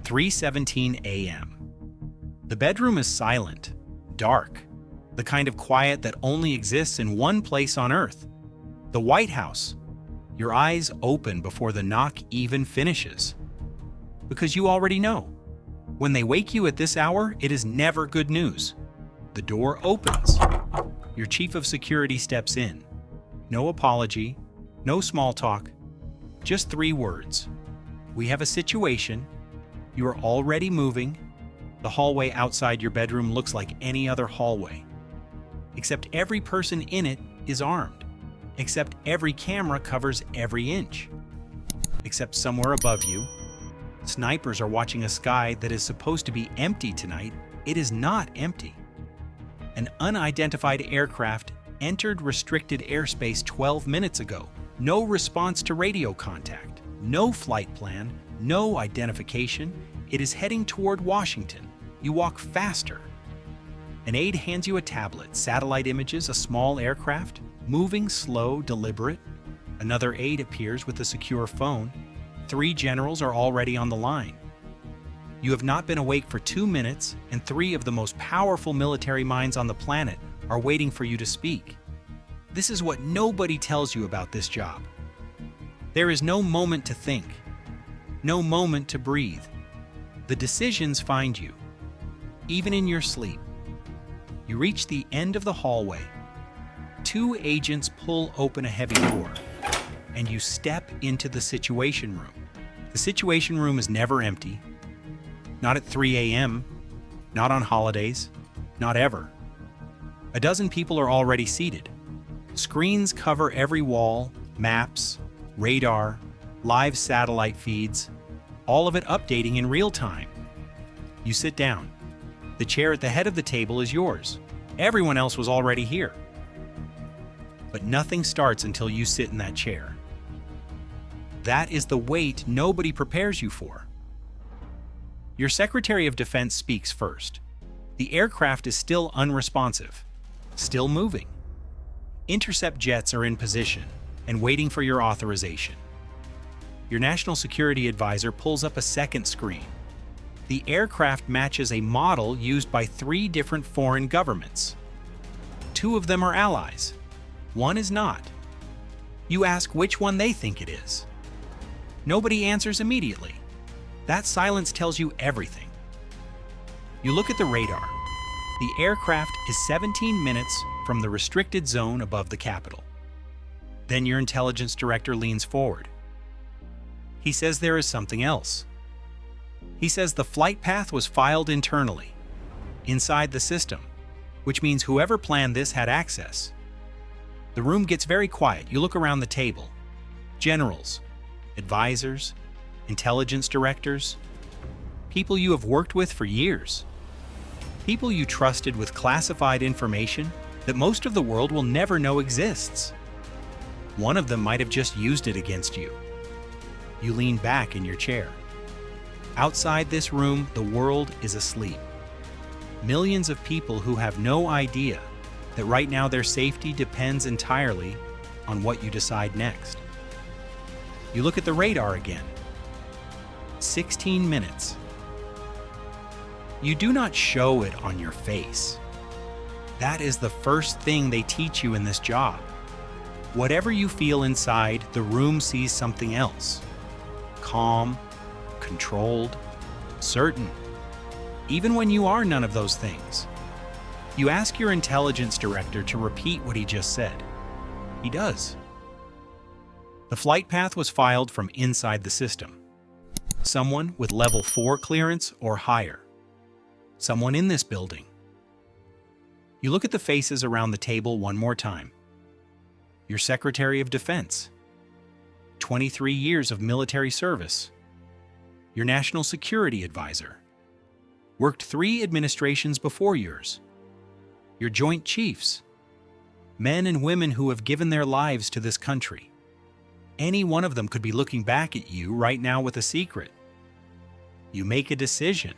3:17 a.m. The bedroom is silent, dark, the kind of quiet that only exists in one place on Earth, the White House. Your eyes open before the knock even finishes. Because you already know. When they wake you at this hour, it is never good news. The door opens. Your chief of security steps in. No apology, no small talk, just 3 words. We have a situation. You are already moving. The hallway outside your bedroom looks like any other hallway. Except every person in it is armed. Except every camera covers every inch. Except somewhere above you, snipers are watching a sky that is supposed to be empty tonight. It is not empty. An unidentified aircraft entered restricted airspace 12 minutes ago. No response to radio contact, no flight plan, no identification. It is heading toward Washington. You walk faster. An aide hands you a tablet, satellite images, a small aircraft, moving slow, deliberate. Another aide appears with a secure phone. 3 generals are already on the line. You have not been awake for 2 minutes, and 3 of the most powerful military minds on the planet are waiting for you to speak. This is what nobody tells you about this job. There is no moment to think, no moment to breathe. The decisions find you, even in your sleep. You reach the end of the hallway. 2 agents pull open a heavy door, and you step into the situation room. The situation room is never empty. Not at 3 a.m., not on holidays, not ever. A dozen people are already seated. Screens cover every wall, maps, radar, live satellite feeds, all of it updating in real time. You sit down. The chair at the head of the table is yours. Everyone else was already here. But nothing starts until you sit in that chair. That is the wait nobody prepares you for. Your Secretary of Defense speaks first. The aircraft is still unresponsive, still moving. Intercept jets are in position and waiting for your authorization. Your National Security Advisor pulls up a second screen. The aircraft matches a model used by 3 different foreign governments. 2 of them are allies. 1 is not. You ask which one they think it is. Nobody answers immediately. That silence tells you everything. You look at the radar. The aircraft is 17 minutes from the restricted zone above the Capitol. Then your intelligence director leans forward. He says there is something else. He says the flight path was filed internally, inside the system, which means whoever planned this had access. The room gets very quiet. You look around the table. Generals, advisors, intelligence directors, people you have worked with for years, people you trusted with classified information that most of the world will never know exists. One of them might have just used it against you. You lean back in your chair. Outside this room, the world is asleep. Millions of people who have no idea that right now their safety depends entirely on what you decide next. You look at the radar again. 16 minutes. You do not show it on your face. That is the first thing they teach you in this job. Whatever you feel inside, the room sees something else. Calm, controlled, certain. Even when you are none of those things. You ask your intelligence director to repeat what he just said. He does. The flight path was filed from inside the system. Someone with level 4 clearance or higher. Someone in this building. You look at the faces around the table one more time. Your Secretary of Defense. 23 years of military service. Your National Security Advisor. Worked 3 administrations before yours. Your Joint Chiefs. Men and women who have given their lives to this country. Any one of them could be looking back at you right now with a secret. You make a decision.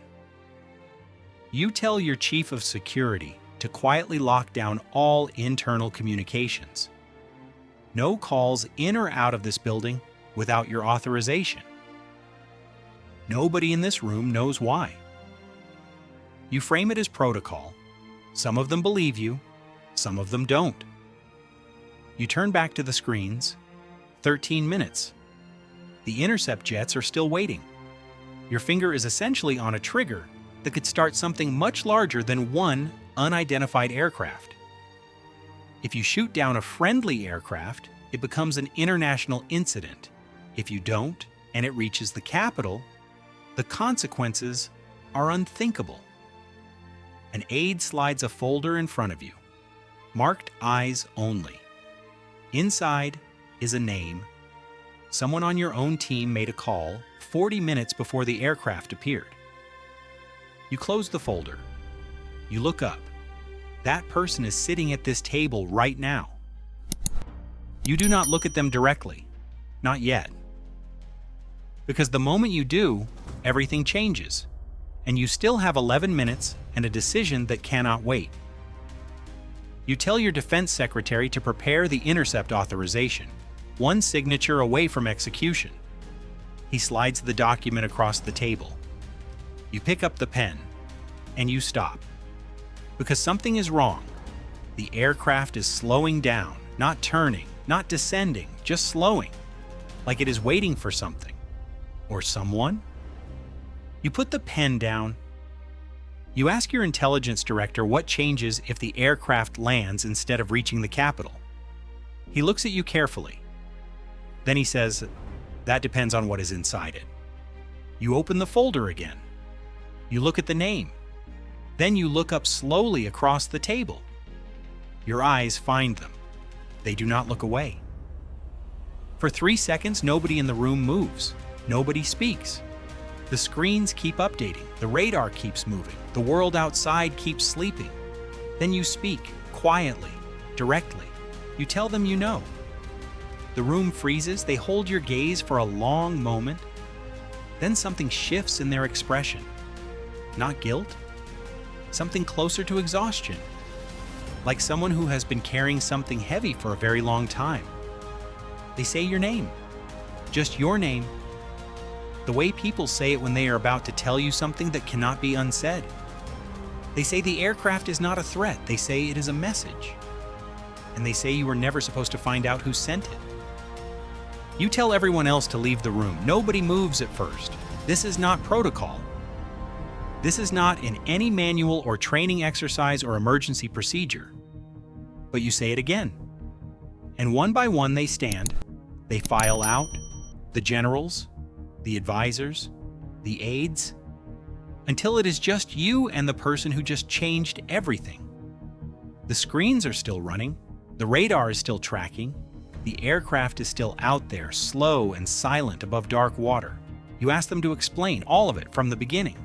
You tell your Chief of Security to quietly lock down all internal communications. No calls in or out of this building without your authorization. Nobody in this room knows why. You frame it as protocol. Some of them believe you, some of them don't. You turn back to the screens. 13 minutes. The intercept jets are still waiting. Your finger is essentially on a trigger that could start something much larger than one unidentified aircraft. If you shoot down a friendly aircraft, it becomes an international incident. If you don't, and it reaches the capital, the consequences are unthinkable. An aide slides a folder in front of you, marked eyes only. Inside is a name. Someone on your own team made a call 40 minutes before the aircraft appeared. You close the folder. You look up. That person is sitting at this table right now. You do not look at them directly. Not yet. Because the moment you do, everything changes, and you still have 11 minutes and a decision that cannot wait. You tell your defense secretary to prepare the intercept authorization, one signature away from execution. He slides the document across the table. You pick up the pen, and you stop. Because something is wrong. The aircraft is slowing down, not turning, not descending, just slowing, like it is waiting for something. Or someone? You put the pen down. You ask your intelligence director what changes if the aircraft lands instead of reaching the capital. He looks at you carefully. Then he says, "That depends on what is inside it." You open the folder again. You look at the name. Then you look up slowly across the table. Your eyes find them. They do not look away. For 3 seconds, nobody in the room moves. Nobody speaks. The screens keep updating. The radar keeps moving. The world outside keeps sleeping. Then you speak, quietly, directly. You tell them you know. The room freezes. They hold your gaze for a long moment. Then something shifts in their expression. Not guilt. Something closer to exhaustion. Like someone who has been carrying something heavy for a very long time. They say your name. Just your name. The way people say it when they are about to tell you something that cannot be unsaid. They say the aircraft is not a threat. They say it is a message. And they say you were never supposed to find out who sent it. You tell everyone else to leave the room. Nobody moves at first. This is not protocol. This is not in any manual or training exercise or emergency procedure. But you say it again. And one by one they stand. They file out. The generals, the advisors, the aides, until it is just you and the person who just changed everything. The screens are still running, the radar is still tracking, the aircraft is still out there, slow and silent above dark water. You ask them to explain all of it from the beginning.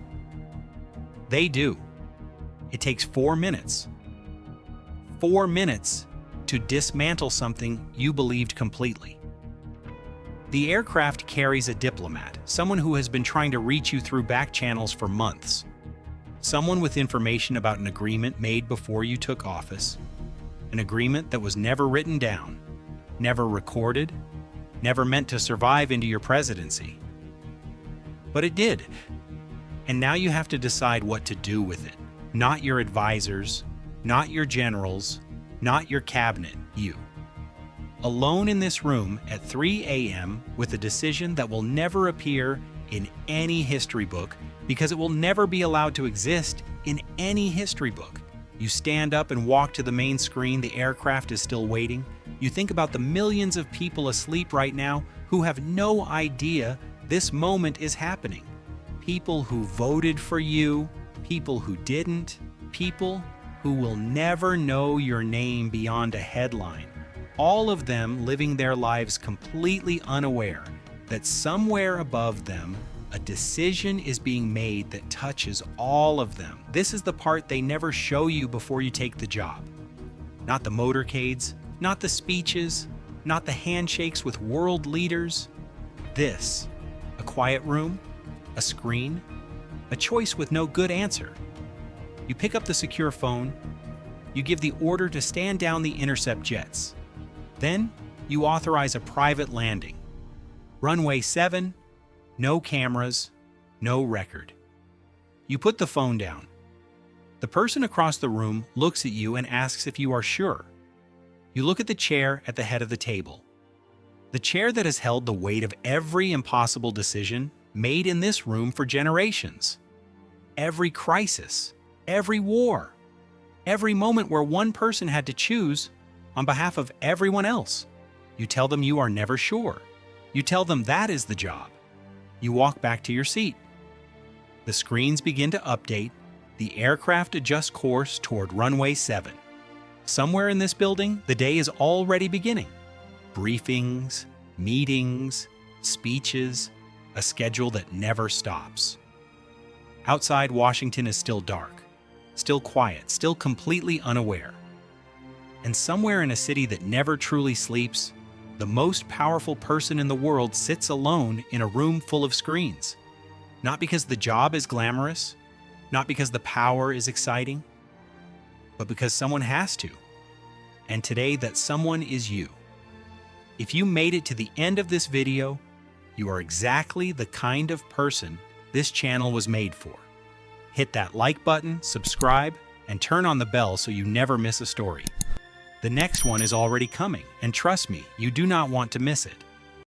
They do. It takes 4 minutes. 4 minutes to dismantle something you believed completely. The aircraft carries a diplomat, someone who has been trying to reach you through back channels for months. Someone with information about an agreement made before you took office. An agreement that was never written down, never recorded, never meant to survive into your presidency. But it did. And now you have to decide what to do with it. Not your advisors, not your generals, not your cabinet, you. Alone in this room at 3 a.m. with a decision that will never appear in any history book because it will never be allowed to exist in any history book. You stand up and walk to the main screen. The aircraft is still waiting. You think about the millions of people asleep right now who have no idea this moment is happening. People who voted for you, people who didn't, people who will never know your name beyond a headline. All of them living their lives completely unaware that somewhere above them, a decision is being made that touches all of them. This is the part they never show you before you take the job. Not the motorcades, not the speeches, not the handshakes with world leaders. This, a quiet room, a screen, a choice with no good answer. You pick up the secure phone. You give the order to stand down the intercept jets. Then, you authorize a private landing. Runway 7, no cameras, no record. You put the phone down. The person across the room looks at you and asks if you are sure. You look at the chair at the head of the table. The chair that has held the weight of every impossible decision made in this room for generations. Every crisis, every war, every moment where one person had to choose on behalf of everyone else. You tell them you are never sure. You tell them that is the job. You walk back to your seat. The screens begin to update. The aircraft adjusts course toward runway 7. Somewhere in this building, the day is already beginning. Briefings, meetings, speeches, a schedule that never stops. Outside, Washington is still dark, still quiet, still completely unaware. And somewhere in a city that never truly sleeps, the most powerful person in the world sits alone in a room full of screens. Not because the job is glamorous, not because the power is exciting, but because someone has to. And today, that someone is you. If you made it to the end of this video, you are exactly the kind of person this channel was made for. Hit that like button, subscribe, and turn on the bell so you never miss a story. The next one is already coming, and trust me, you do not want to miss it.